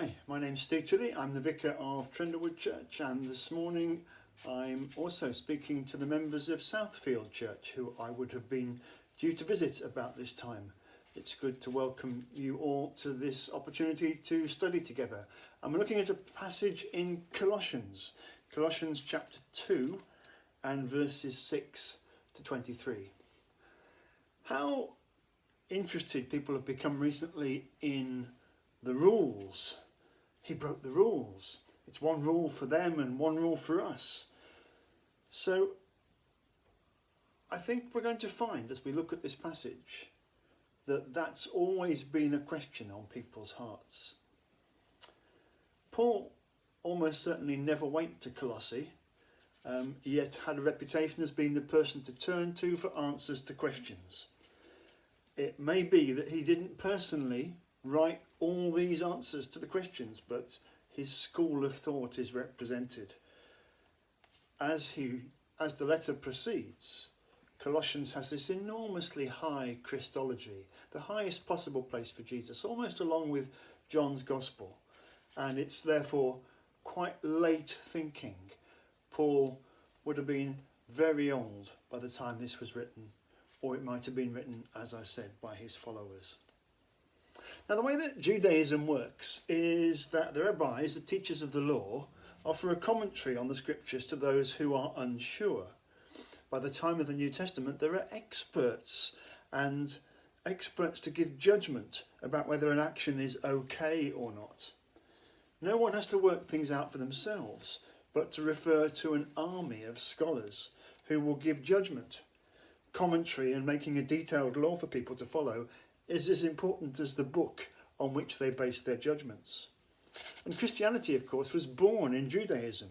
Hi, my name's Tilley. I'm the vicar of Trendlewood Church, and this morning I'm also speaking to the members of Southfield Church, who I would have been due to visit about this time. It's good to welcome you all to this opportunity to study together. And we're looking at a passage in Colossians chapter 2 and verses 6 to 23. How interested people have become recently in the rules. He broke the rules. It's one rule for them and one rule for us. So I think we're going to find, as we look at this passage, that that's always been a question on people's hearts. Paul almost certainly never went to Colossae, yet had a reputation as being the person to turn to for answers to questions. It may be that he didn't personally write all these answers to the questions, but his school of thought is represented. As the letter proceeds, Colossians has this enormously high Christology, the highest possible place for Jesus, almost along with John's Gospel. And it's therefore quite late thinking. Paul would have been very old by the time this was written, or it might have been written, as I said, by his followers. Now, the way that Judaism works is that the rabbis, the teachers of the law, offer a commentary on the scriptures to those who are unsure. By the time of the New Testament, there are experts to give judgment about whether an action is okay or not. No one has to work things out for themselves, but to refer to an army of scholars who will give judgment. Commentary and making a detailed law for people to follow is as important as the book on which they base their judgments. And Christianity, of course, was born in Judaism,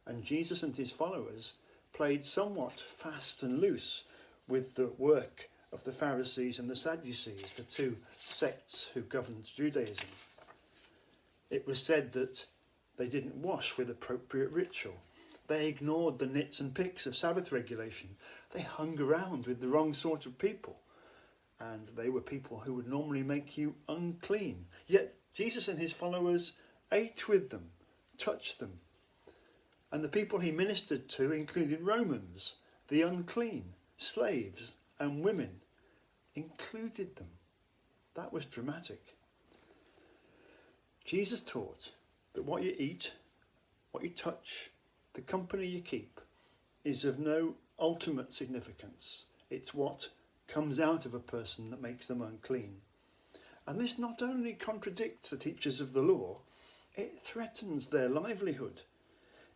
and Jesus and his followers played somewhat fast and loose with the work of the Pharisees and the Sadducees, the two sects who governed Judaism. It was said that they didn't wash with appropriate ritual. They ignored the nits and picks of Sabbath regulation. They hung around with the wrong sort of people. And they were people who would normally make you unclean. Yet Jesus and his followers ate with them, touched them. And the people he ministered to included Romans, the unclean, slaves and women. Included them. That was dramatic. Jesus taught that what you eat, what you touch, the company you keep, is of no ultimate significance. It's what comes out of a person that makes them unclean. And this not only contradicts the teachers of the law, it threatens their livelihood.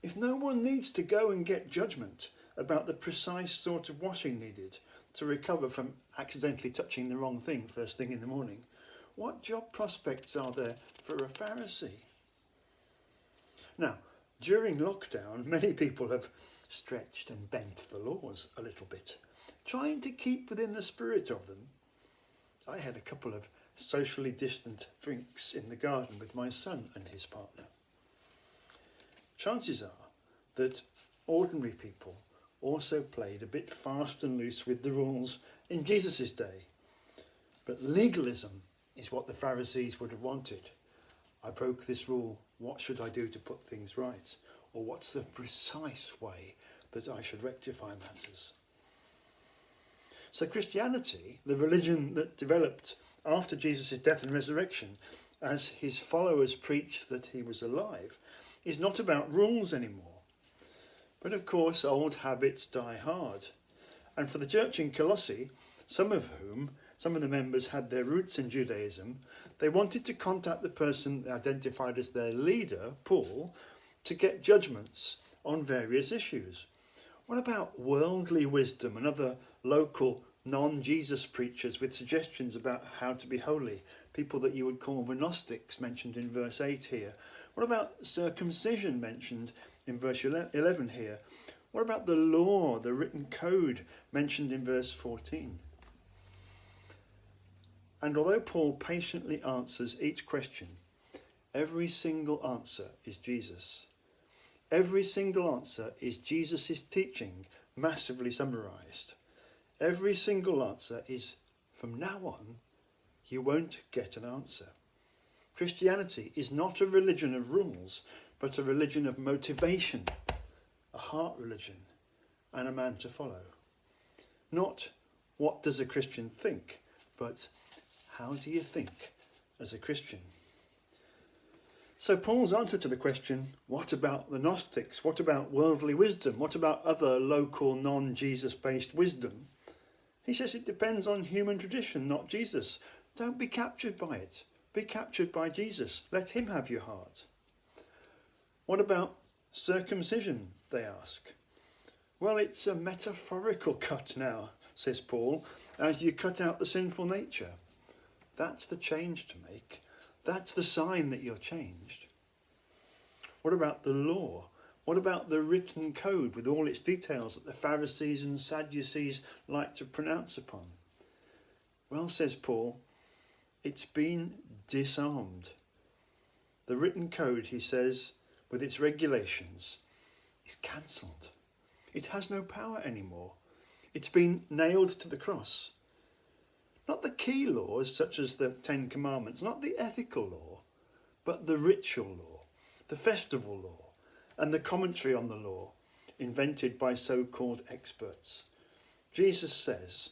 If no one needs to go and get judgment about the precise sort of washing needed to recover from accidentally touching the wrong thing first thing in the morning, what job prospects are there for a Pharisee? Now, during lockdown, many people have stretched and bent the laws a little bit, trying to keep within the spirit of them. I had a couple of socially distant drinks in the garden with my son and his partner. Chances are that ordinary people also played a bit fast and loose with the rules in Jesus' day. But legalism is what the Pharisees would have wanted. I broke this rule, what should I do to put things right? Or what's the precise way that I should rectify matters? So Christianity, the religion that developed after Jesus' death and resurrection, as his followers preached that he was alive, is not about rules anymore. But of course, old habits die hard. And for the church in Colossae, some of the members had their roots in Judaism, they wanted to contact the person identified as their leader, Paul, to get judgments on various issues. What about worldly wisdom and other local non-Jesus preachers with suggestions about how to be holy? People that you would call Gnostics, mentioned in verse 8 here. What about circumcision, mentioned in verse 11 here? What about the law, the written code, mentioned in verse 14? And although Paul patiently answers each question, every single answer is Jesus. Every single answer is Jesus' teaching, massively summarised. Every single answer is, from now on, you won't get an answer. Christianity is not a religion of rules, but a religion of motivation, a heart religion, and a man to follow. Not what does a Christian think, but how do you think as a Christian? So Paul's answer to the question, what about the Gnostics? What about worldly wisdom? What about other local non-Jesus-based wisdom? He says it depends on human tradition, not Jesus. Don't be captured by it. Be captured by Jesus. Let him have your heart. What about circumcision, they ask. Well, it's a metaphorical cut now, says Paul, as you cut out the sinful nature. That's the change to make. That's the sign that you're changed. What about the law? What about the written code with all its details that the Pharisees and Sadducees like to pronounce upon? Well, says Paul, it's been disarmed. The written code, he says, with its regulations, is cancelled. It has no power anymore. It's been nailed to the cross. Not the key laws, such as the Ten Commandments, not the ethical law, but the ritual law, the festival law, and the commentary on the law, invented by so-called experts. Jesus says,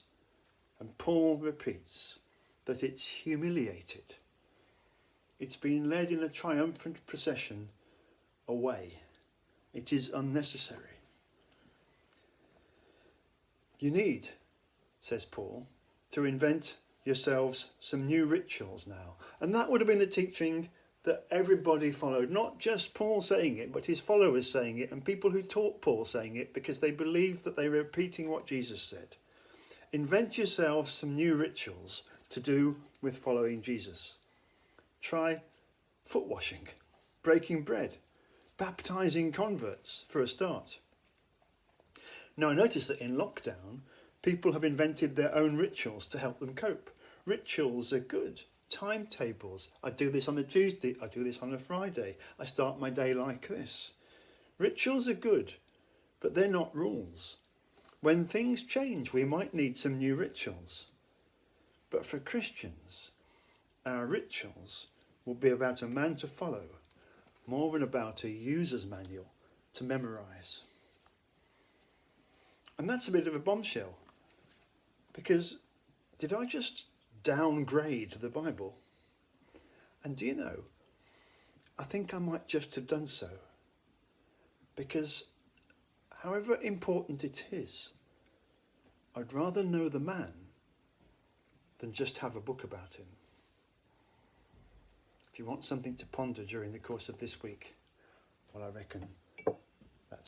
and Paul repeats, that it's humiliated. It's been led in a triumphant procession away. It is unnecessary. You need, says Paul, to invent yourselves some new rituals now. And that would have been the teaching that everybody followed, not just Paul saying it, but his followers saying it, and people who taught Paul saying it because they believed that they were repeating what Jesus said. Invent yourselves some new rituals to do with following Jesus. Try foot washing, breaking bread, baptising converts for a start. Now I notice that in lockdown, people have invented their own rituals to help them cope. Rituals are good. Timetables. I do this on a Tuesday, I do this on a Friday. I start my day like this. Rituals are good, but they're not rules. When things change, we might need some new rituals. But for Christians, our rituals will be about a man to follow, more than about a user's manual to memorise. And that's a bit of a bombshell, because did I just downgrade the Bible? And do you know, I think I might just have done so, because however important it is, I'd rather know the man than just have a book about him. If you want something to ponder during the course of this week, well, I reckon